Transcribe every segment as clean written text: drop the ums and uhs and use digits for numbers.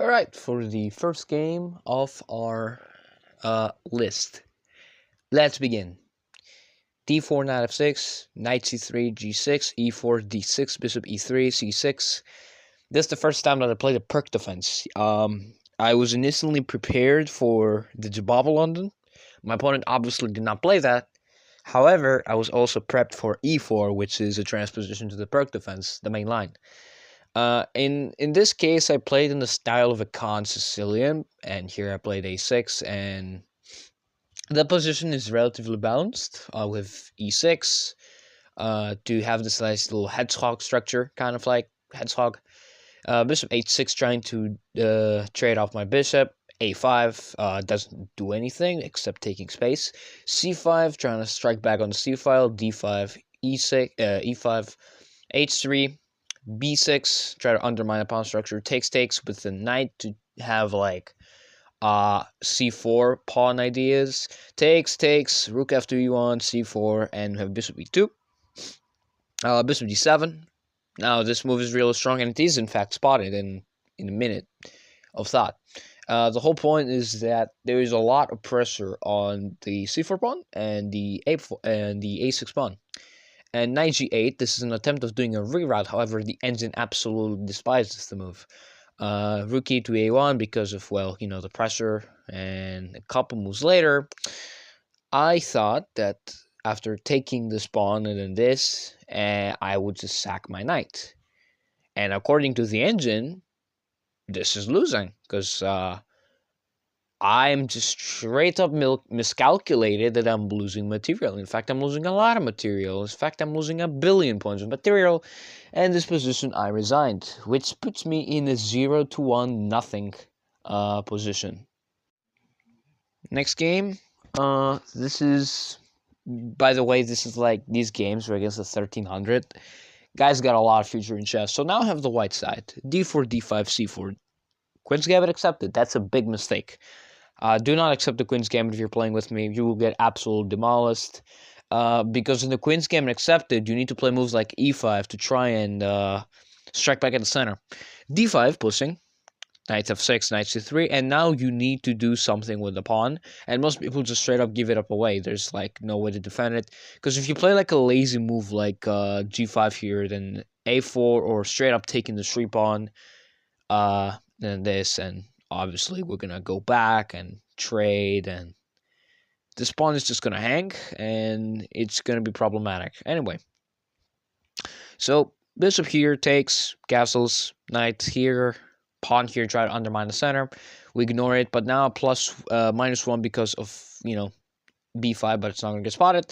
Alright, for the first game of our list, let's begin. d4, knight f6, knight c3, g6, e4, d6, bishop e3, c6. This is the first time that I played a perk defense. I was initially prepared for the Jababa London. My opponent obviously did not play that. However, I was also prepped for e4, which is a transposition to the perk defense, the main line. In this case, I played in the style of a Khan Sicilian, and here I played a6, and the position is relatively balanced with e6 to have this nice little hedgehog structure, kind of like hedgehog. Bishop h6 trying to trade off my bishop. a5 doesn't do anything except taking space. c5 trying to strike back on the c file. d5, e6, e5, h3. b6, try to undermine the pawn structure. Takes with the knight to have like c4 pawn ideas. Takes, rook f2 e1, c4, and we have bishop e2. Bishop d7. Now this move is really strong, and it is in fact spotted in a minute of thought. The whole point is that there is a lot of pressure on the c4 pawn and the a6 pawn. And knight g8, this is an attempt of doing a reroute, however, the engine absolutely despises the move. Rook e to a1 because of, well, you know, the pressure, and a couple moves later, I thought that after taking this pawn and then this, I would just sack my knight. And according to the engine, this is losing, because I'm just straight up miscalculated that I'm losing material. In fact, I'm losing a lot of material. In fact, I'm losing 1 billion points of material. And this position I resigned, which puts me in a 0-1 nothing position. Next game. This is, by the way, this is like these games are against the 1300. Guys got a lot of future in chess. So now I have the white side. d4, d5, c4. Queen's Gambit accepted. That's a big mistake. Do not accept the Queen's Gambit if you're playing with me. You will get absolutely demolished. Because in the Queen's Gambit accepted, you need to play moves like e5 to try and strike back at the center. d5 pushing. Knight f6, knight c3, and now you need to do something with the pawn, and most people just straight up give it up away. There's like no way to defend it, because if you play like a lazy move like g5 here, then a4, or straight up taking the 3 pawn, then this, and obviously we're gonna go back and trade, and this pawn is just gonna hang, and it's gonna be problematic. Anyway, so bishop here takes, castles, knight here, pawn here, try to undermine the center. We ignore it, but now -1 because of, you know, b5, but it's not gonna get spotted.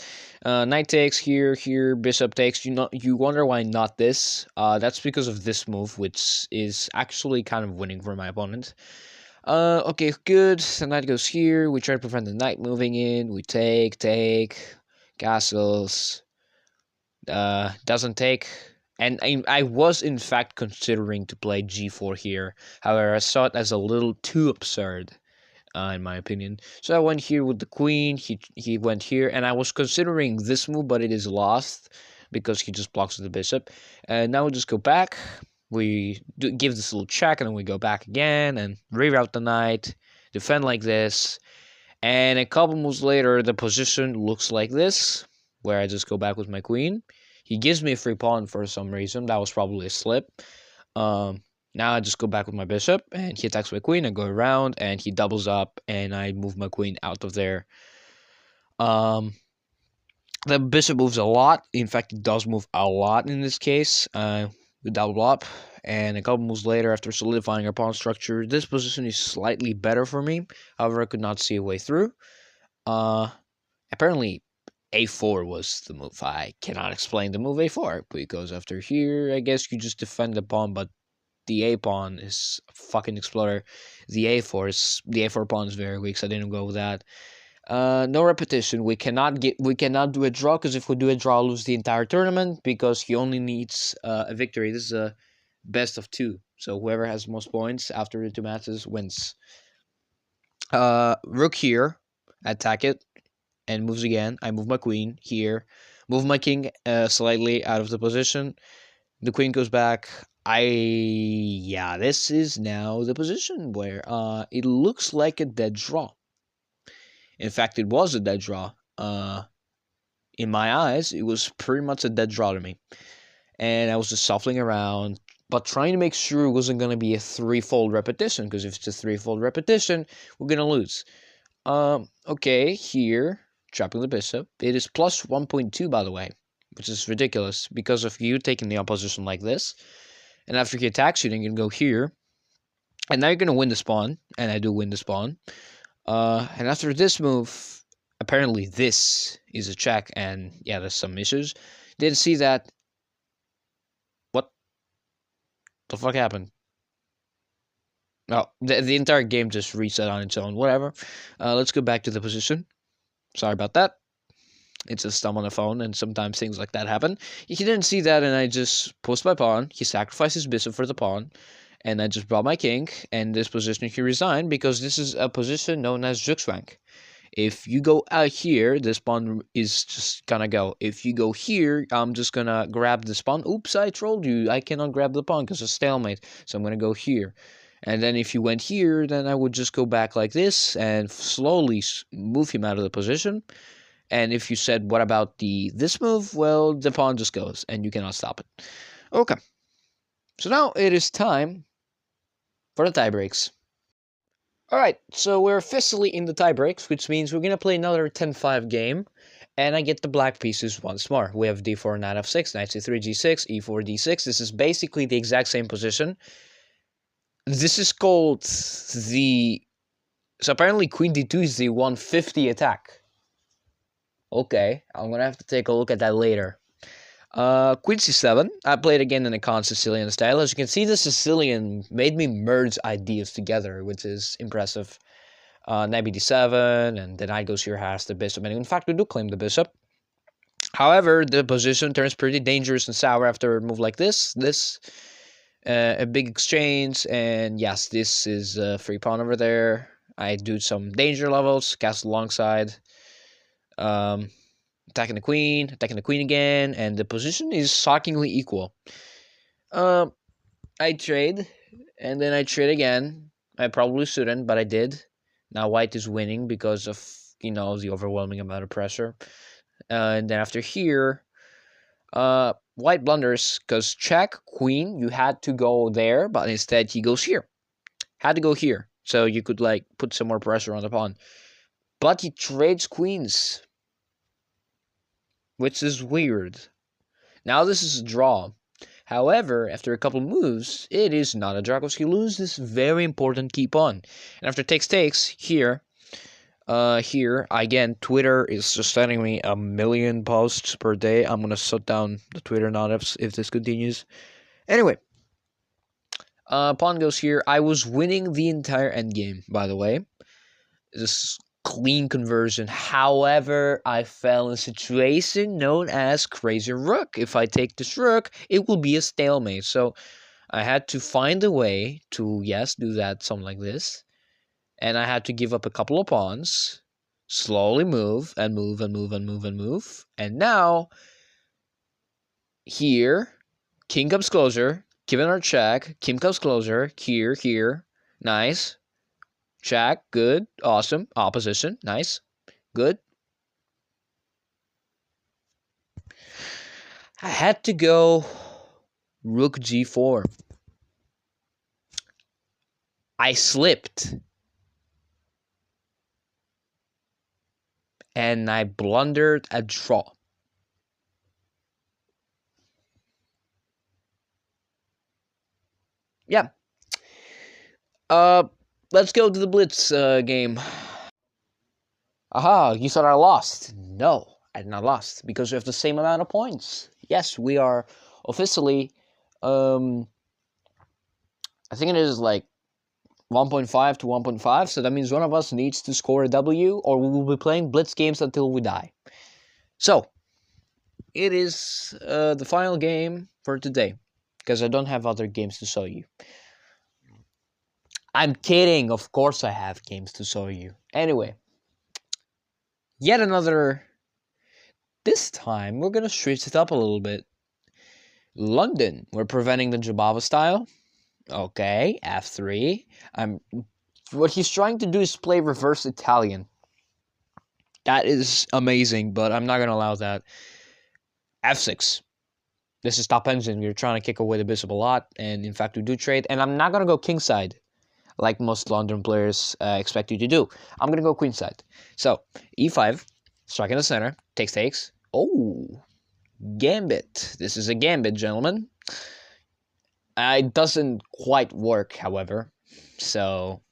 Knight takes here, bishop takes. You wonder why not this. That's because of this move, which is actually kind of winning for my opponent. Okay, good. The knight goes here. We try to prevent the knight moving in. We take, castles. Doesn't take. And I was, in fact, considering to play g4 here. However, I saw it as a little too absurd, in my opinion. So I went here with the queen. He went here. And I was considering this move, but it is lost because he just blocks the bishop. And now we just go back. We give this little check, and then we go back again and reroute the knight. Defend like this. And a couple moves later, the position looks like this, where I just go back with my queen. He gives me a free pawn for some reason. That was probably a slip. Now I just go back with my bishop, and he attacks my queen. I go around, and he doubles up, and I move my queen out of there. The bishop moves a lot. In fact, it does move a lot in this case. We double up, and a couple moves later, after solidifying our pawn structure, this position is slightly better for me. However, I could not see a way through. Apparently, a4 was the move. I cannot explain the move a4, because after here, I guess you just defend the pawn, but the a pawn is a fucking exploder. The a4 pawn is very weak, so I didn't go with that. No repetition. We cannot do a draw, because if we do a draw, I'll lose the entire tournament, because he only needs a victory. This is a best of 2, so whoever has the most points after the 2 matches wins. Rook here, attack it, and moves again. I move my queen here, move my king slightly out of the position. The queen goes back. Yeah, this is now the position where it looks like a dead draw. In fact, it was a dead draw. In my eyes, it was pretty much a dead draw to me. And I was just shuffling around, but trying to make sure it wasn't going to be a threefold repetition, because if it's a threefold repetition, we're going to lose. Okay, here, trapping the bishop. It is plus 1.2, by the way, which is ridiculous because of you taking the opposition like this. And after he attacks you, then you can go here. And now you're going to win the spawn, and I do win the spawn. And after this move, apparently this is a check, and yeah, there's some issues. Didn't see that. What the fuck happened? No, the entire game just reset on its own. Whatever. Let's go back to the position. Sorry about that. It's just I'm on the phone, and sometimes things like that happen. He didn't see that, and I just pushed my pawn. He sacrificed his bishop for the pawn, and I just brought my king. And this position he resigned because this is a position known as Zugzwang. If you go out here, this pawn is just gonna go. If you go here, I'm just gonna grab this pawn. Oops, I trolled you. I cannot grab the pawn because it's stalemate. So I'm gonna go here. And then if you went here, then I would just go back like this and slowly move him out of the position. And if you said, what about this move? Well, the pawn just goes and you cannot stop it. Okay. So now it is time for the tie breaks. Alright, so we're officially in the tie breaks, which means we're going to play another 10-5 game. And I get the black pieces once more. We have d4, knight f6, knight c3, g6, e4, d6. This is basically the exact same position. This is called the... So apparently queen d2 is the 150 attack. Okay, I'm going to have to take a look at that later. Queen c7. I played again in a con-Sicilian style. As you can see, the Sicilian made me merge ideas together, which is impressive. Knight bd7, and the knight goes here, has the bishop, and in fact, we do claim the bishop. However, the position turns pretty dangerous and sour after a move like this. A big exchange, and yes, this is a free pawn over there. I do some danger levels, castle alongside. Attacking the queen again, and the position is shockingly equal. I trade, and then I trade again. I probably shouldn't, but I did. Now white is winning because of, the overwhelming amount of pressure. And then after here, white blunders, because check, queen, you had to go there, but instead he goes here. Had to go here, so you could, put some more pressure on the pawn. But he trades queens, which is weird. Now this is a draw. However, after a couple moves, it is not a draw because he loses this very important key pawn. And after takes, here, again, Twitter is just sending me 1 million posts per day. I'm going to shut down the Twitter notifs if this continues. Anyway, pawn goes here. I was winning the entire endgame, by the way. This clean conversion. However, I fell in a situation known as crazy rook. If I take this rook, it will be a stalemate. So I had to find a way to, yes, do that, something like this. And I had to give up a couple of pawns, slowly move, and move, and move, and move, and move. And now, here, king comes closer, given our check, king comes closer, here, nice. Check, good, awesome. Opposition, nice, good. I had to go rook g4. I slipped. And I blundered a draw. Yeah. Let's go to the blitz game. Aha, you thought I lost. No, I did not lost because we have the same amount of points. Yes, we are officially, I think it is 1.5 to 1.5, so that means one of us needs to score a W, or we will be playing blitz games until we die. So, it is the final game for today, because I don't have other games to show you. I'm kidding, of course I have games to show you. Anyway, yet another... This time, we're going to switch it up a little bit. London, we're preventing the Jabava style. Okay, f3. What he's trying to do is play reverse Italian. That is amazing, but I'm not going to allow that. f6. This is top engine. We're trying to kick away the bishop a lot, and in fact we do trade. And I'm not going to go kingside, like most London players expect you to do. I'm going to go queenside. So, e5, strike in the center, takes. Oh, gambit. This is a gambit, gentlemen. It doesn't quite work, however. So,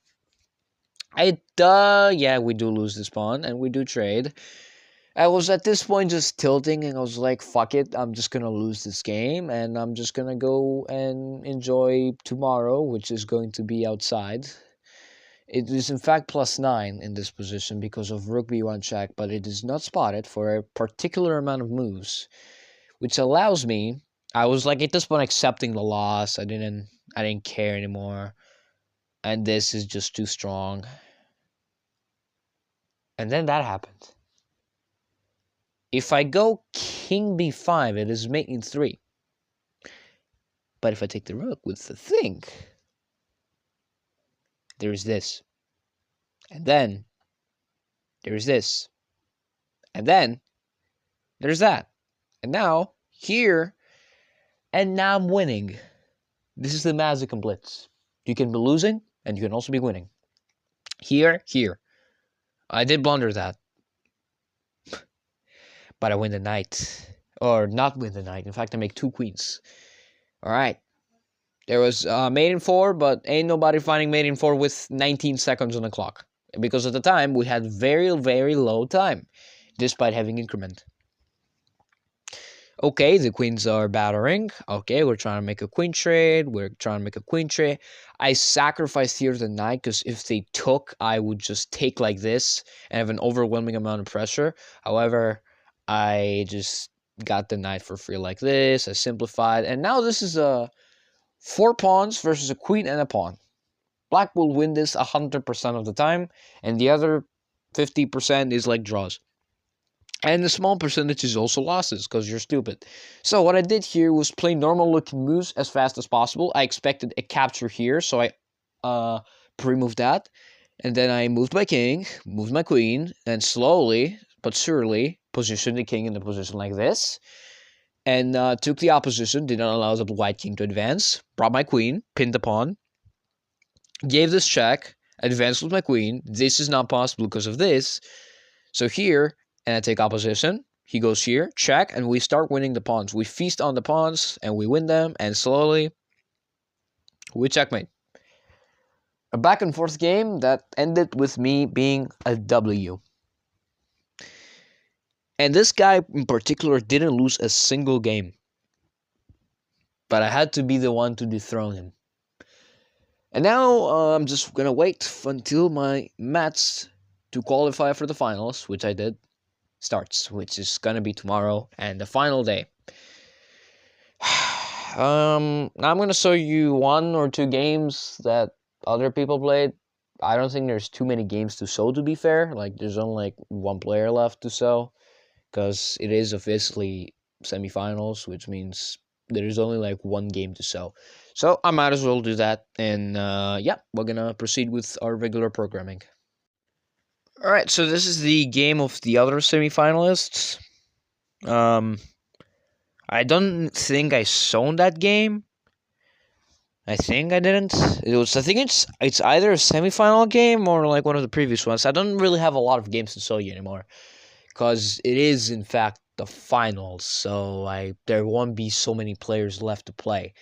yeah, we do lose this pawn, and we do trade. I was at this point just tilting, and I was like, fuck it, I'm just gonna lose this game, and I'm just gonna go and enjoy tomorrow, which is going to be outside. It is in fact +9 in this position because of rook b1 check, but it is not spotted for a particular amount of moves, which allows me. I was like at this point accepting the loss. I didn't care anymore, and this is just too strong. And then that happened. If I go king b5, it is mate in 3. But if I take the rook with the thing, there's this. And then there's this. And then there's that. And now here, and now I'm winning. This is the magic and blitz. You can be losing, and you can also be winning. Here. I did blunder that. But I win the knight. Or not win the knight. In fact, I make 2 queens. Alright. There was mate in 4, but ain't nobody finding mate in 4 with 19 seconds on the clock. Because at the time, we had very, very low time. Despite having increment. Okay, the queens are battering. Okay, we're trying to make a queen trade. I sacrificed here the knight because if they took, I would just take like this and have an overwhelming amount of pressure. However, I just got the knight for free like this. I simplified. And now this is 4 pawns versus a queen and a pawn. Black will win this 100% of the time. And the other 50% is like draws. And the small percentage is also losses, because you're stupid. So what I did here was play normal looking moves as fast as possible. I expected a capture here, so I pre-moved that. And then I moved my king, moved my queen, and slowly, but surely, positioned the king in a position like this. And took the opposition, did not allow the white king to advance. Brought my queen, pinned the pawn. Gave this check, advanced with my queen. This is not possible because of this. So here, and I take opposition. He goes here, check, and we start winning the pawns. We feast on the pawns, and we win them, and slowly, we checkmate. A back and forth game that ended with me being a W. And this guy in particular didn't lose a single game. But I had to be the one to dethrone him. And now I'm just going to wait until my match to qualify for the finals, which I did, starts, which is gonna be tomorrow and the final day. I'm gonna show you 1 or 2 games that other people played. I don't think there's too many games to show, to be fair. Like, there's only like 1 player left to show, because it is officially semifinals, which means there is only like 1 game to show. So I might as well do that, and yeah, we're gonna proceed with our regular programming. Alright, so this is the game of the other semifinalists. I don't think I shown that game. I think I didn't. I think it's either a semifinal game or like one of the previous ones. I don't really have a lot of games to show you anymore, because it is in fact the finals, so there won't be so many players left to play.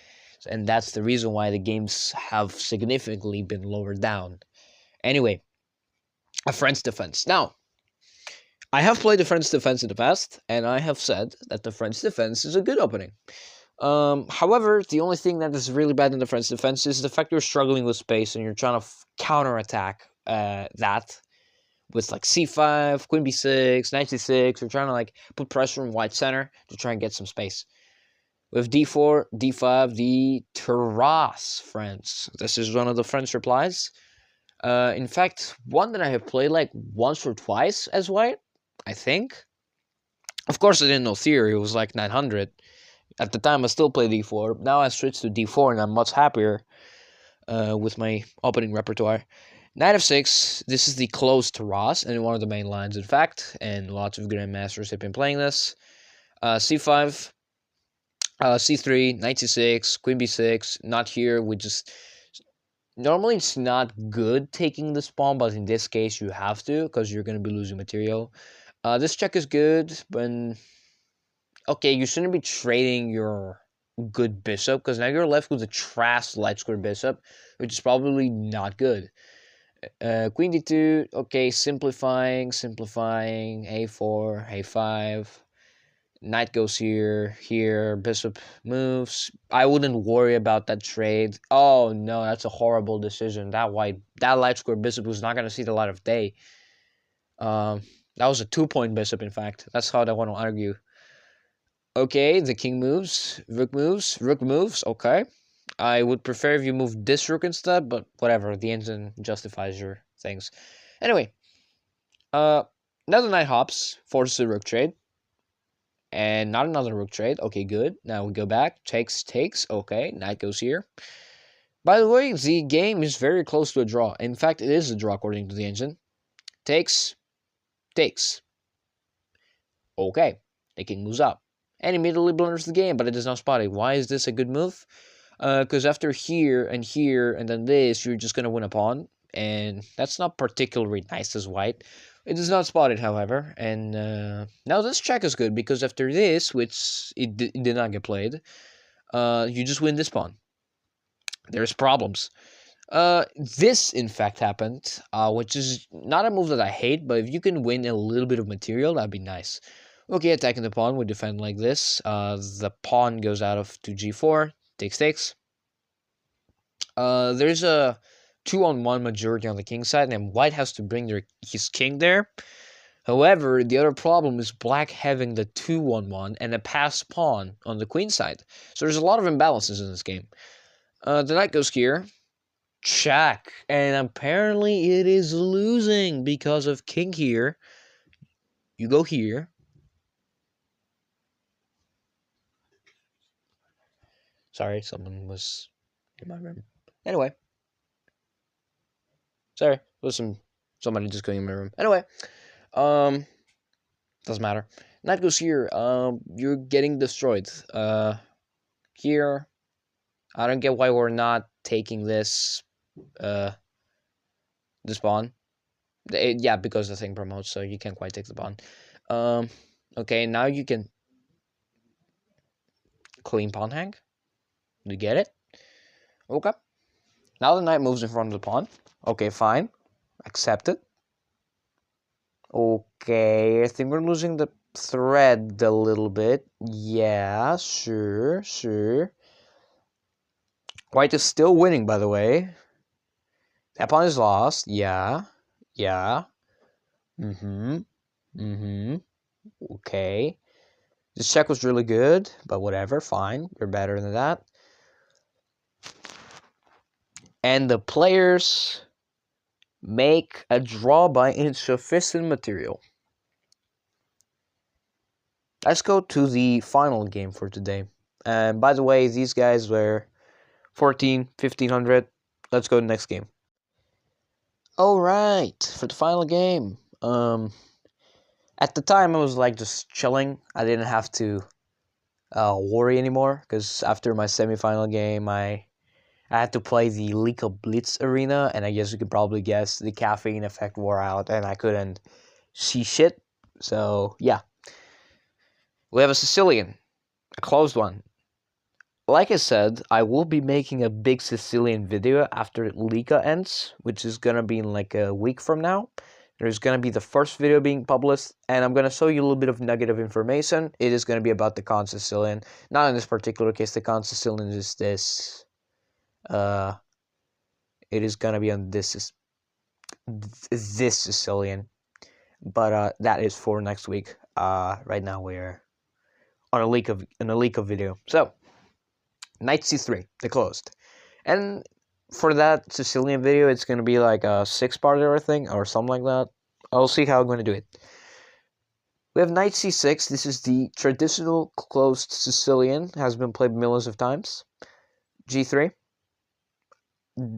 And that's the reason why the games have significantly been lowered down. Anyway, a French defense. Now, I have played the French defense in the past, and I have said that the French defense is a good opening. However, the only thing that is really bad in the French defense is the fact you're struggling with space and you're trying to counterattack that with like c5, queen b6, knight c6. You're trying to like put pressure on white center to try and get some space. With d4, d5, the terrasse, friends. This is one of the French replies. In fact, one that I have played like once or twice as white, I think. Of course, I didn't know theory. It was like 900. At the time, I still played d4. Now I switched to d4, and I'm much happier with my opening repertoire. Knight f6. This is the close to Ross, and one of the main lines, in fact. And lots of grandmasters have been playing this. c5. c3, knight c6, queen b6. Not here. We just normally it's not good taking this pawn, but in this case you have to because you're gonna be losing material. This check is good, but okay, you shouldn't be trading your good bishop because now you're left with a trash light square bishop, which is probably not good. Queen d2, okay, simplifying, a4, a5. Knight goes here, bishop moves. I wouldn't worry about that trade. Oh no, that's a horrible decision. That light square bishop was not gonna see the light of day. That was a 2-point bishop, in fact. That's how I want to argue. Okay, the king moves, rook moves, okay. I would prefer if you move this rook instead, but whatever, the engine justifies your things. Anyway, another knight hops, forces a rook trade. And not another rook trade. Okay, good. Now we go back. Takes. Okay, knight goes here. By the way, the game is very close to a draw. In fact, it is a draw according to the engine. Takes. Okay, the king moves up. And immediately blunders the game, but it is not spotted. Why is this a good move? Because after here, and then this, you're just going to win a pawn. And that's not particularly nice as white. It is not spotted, however, and now this check is good, because after this, which it did not get played, you just win this pawn. There's problems. This, in fact, happened, which is not a move that I hate, but if you can win a little bit of material, that'd be nice. Okay, attacking the pawn, we defend like this. The pawn goes out of to g4, takes. There's a 2-on-1 majority on the king side, and white has to bring his king there. However, the other problem is black having the 2-on-1 and a passed pawn on the queen side. So there's a lot of imbalances in this game. The knight goes here. Check. And apparently it is losing because of king here. You go here. Sorry, someone was in my room. Anyway. Sorry, somebody just going in my room. Anyway, doesn't matter. Knight goes here. You're getting destroyed. Here, I don't get why we're not taking this, this pawn. Yeah, because the thing promotes, so you can't quite take the pawn. Okay, now you can clean pawn hang. Do you get it? Okay. Now the knight moves in front of the pawn. Okay, fine. Accept it. Okay, I think we're losing the thread a little bit. Yeah, sure. White is still winning, by the way. That pawn is lost. Yeah. Okay. This check was really good, but whatever, fine. You're better than that. And the players make a draw by insufficient material. Let's go to the final game for today. And by the way, these guys were 14, 1500. Let's go to the next game. Alright, for the final game. At the time, I was like just chilling. I didn't have to worry anymore, because after my semifinal game, I had to play the Liga Blitz arena, and I guess you could probably guess the caffeine effect wore out, and I couldn't see shit. So, yeah. We have a Sicilian, a closed one. Like I said, I will be making a big Sicilian video after Liga ends, which is gonna be in like a week from now. There's gonna be the first video being published, and I'm gonna show you a little bit of negative information. It is gonna be about the Con Sicilian. Not in this particular case, the Con Sicilian is this. It is gonna be on this Sicilian, but that is for next week. Right now we're on a leak of video. So, Knight c3, they closed, and for that Sicilian video, it's gonna be like a 6-part or thing or something like that. I'll see how I'm gonna do it. We have knight c6. This is the traditional closed Sicilian. Has been played millions of times. g3.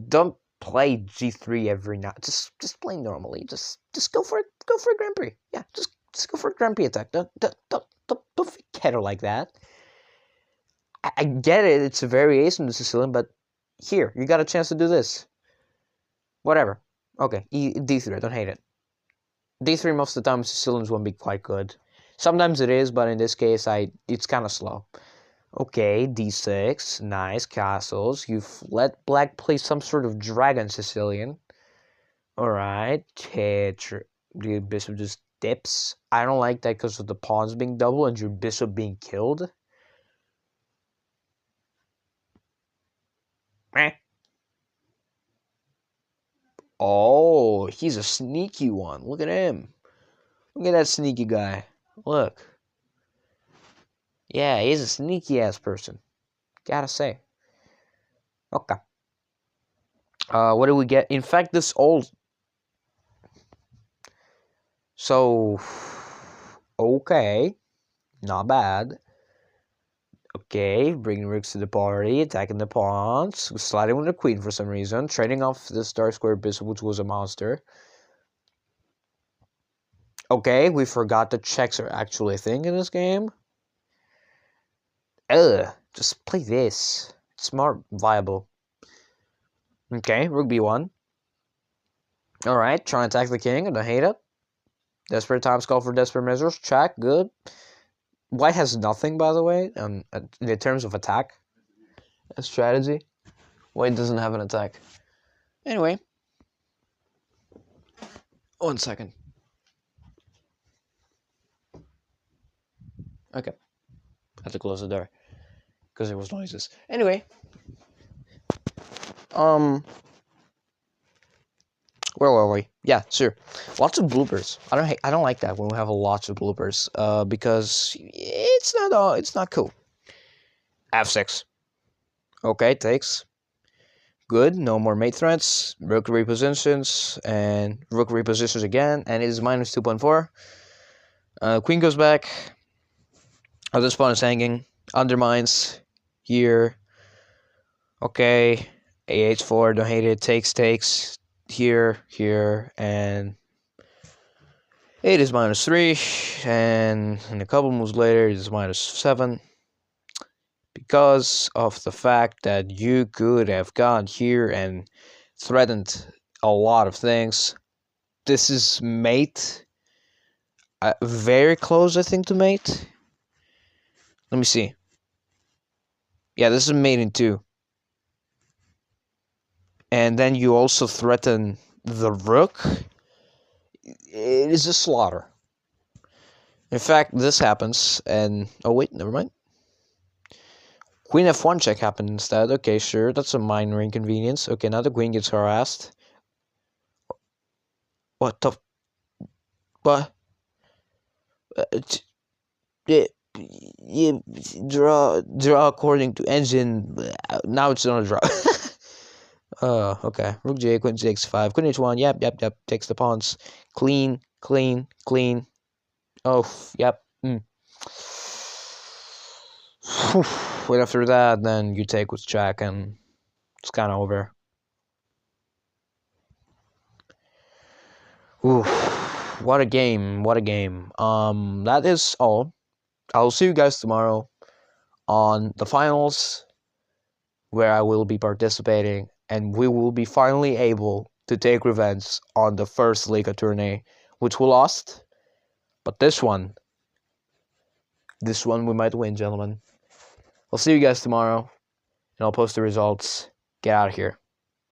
Don't play g3 every night. Just play normally. Just go for it. Go for a Grand Prix. Yeah, just go for a Grand Prix attack. Don't forget her like that. I get it. It's a variation of the Sicilian, but here you got a chance to do this. Whatever. Okay, d3. I don't hate it. d3 most of the time Sicilians won't be quite good. Sometimes it is, but in this case, it's kind of slow. Okay, d6, nice castles. You've let black play some sort of dragon Sicilian. Alright, the bishop just dips. I don't like that because of the pawns being double and your bishop being killed. Oh, he's a sneaky one. Look at him. Look at that sneaky guy. Look. Yeah, he's a sneaky-ass person. Gotta say. Okay. What do we get? In fact, this old... So... Okay. Not bad. Okay, bringing rooks to the party, attacking the pawns, sliding with the queen for some reason, trading off this dark square bishop, which was a monster. Okay, we forgot that checks are actually a thing in this game. Just play this. It's more viable. Okay, rook b1. Alright, trying to attack the king. I don't hate it. Desperate times call for desperate measures. Check, good. White has nothing, by the way, in terms of attack. A strategy. White doesn't have an attack. Anyway. 1 second. Okay. I had to close the door. Because there was noises. Anyway. Where were we? Yeah, sure. Lots of bloopers. I don't like that when we have lots of bloopers. Because it's not cool. f6. Okay, takes. Good. No more mate threats. Rook repositions and rook repositions again, and it is minus 2.4. Queen goes back. This pawn is hanging. Undermines here. Okay. A h4. Don't hate it. Takes. Here, and it is minus 3, and a couple moves later it is minus 7, because of the fact that you could have gone here and threatened a lot of things. This is mate, very close I think to mate. Let me see. Yeah, this is mate in 2. And then you also threaten the rook. It is a slaughter. In fact, this happens, and... Oh, wait, never mind. Queen f1 check happened instead. Okay, sure, that's a minor inconvenience. Okay, now the queen gets harassed. What the... What? Yeah, draw according to engine. Now it's not a draw. Okay. Rook J, Queen J5, Queen H1. Yep. Takes the pawns. Clean. Oh, yep. Wait, after that, then you take with check, and it's kind of over. Oof. What a game. That is all. I'll see you guys tomorrow on the finals, where I will be participating, and we will be finally able to take revenge on the first Liga tourney, which we lost. But this one we might win, gentlemen. I'll see you guys tomorrow, and I'll post the results. Get out of here.